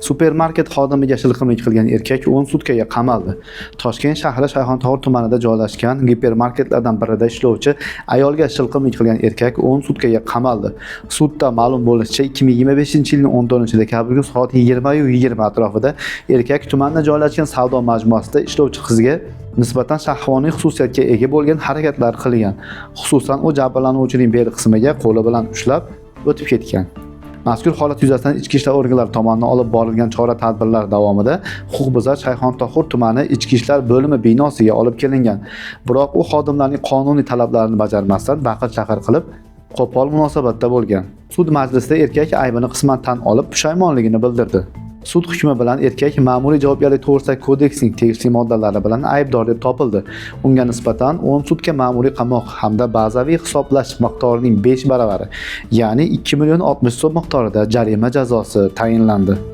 Supermarket xodimiga shilqimlik qilgan erkak 10 sutkaga qamaldi. Toshkent shahri Shayxontohur tumanida joylashgan gipermarketlardan birida ishlovchi ayolga shilqimlik qilgan erkak 10 sutkaga qamaldi. Sudda ma'lum bo'lishicha, 2025-yilning 14-dekabr soat 20:20 atrofida erkak tumanda joylashgan savdo majmuasida ishlovchi qizga nisbatan shahvoniy xususiyatga ega bo'lgan harakatlar qilgan. Xususan, u jabrlanuvchining bel qismiga qo'li bilan ushlab o'tib ketgan. Mazkur holat yuzasidan ichki ishlar organlari tomonidan olib borilgan chora-tadbirlar davomida huquqbuzar Shayxontohur tumani ichki ishlar bo'limi binosiga olib kelingan. Biroq u xodimlarning qonuniy talablarini bajarmasdan baqir-chaqir qilib, qo'pol munosabatda bo'lgan. Sud majlisida erkak aybini qisman tan olib, pushaymonligini bildirdi. Sud hukmi bilan erkak ma'muriy javobgarlik to'g'risidagi kodeksning tegishli moddalari bilan aybdor deb topildi. Unga nisbatan 10 sutka ma'muriy qamoq hamda bazaviy hisoblash miqdorining 5 baravari, ya'ni 2 million 60 so'm miqdorida jarima jazosi tayinlandi.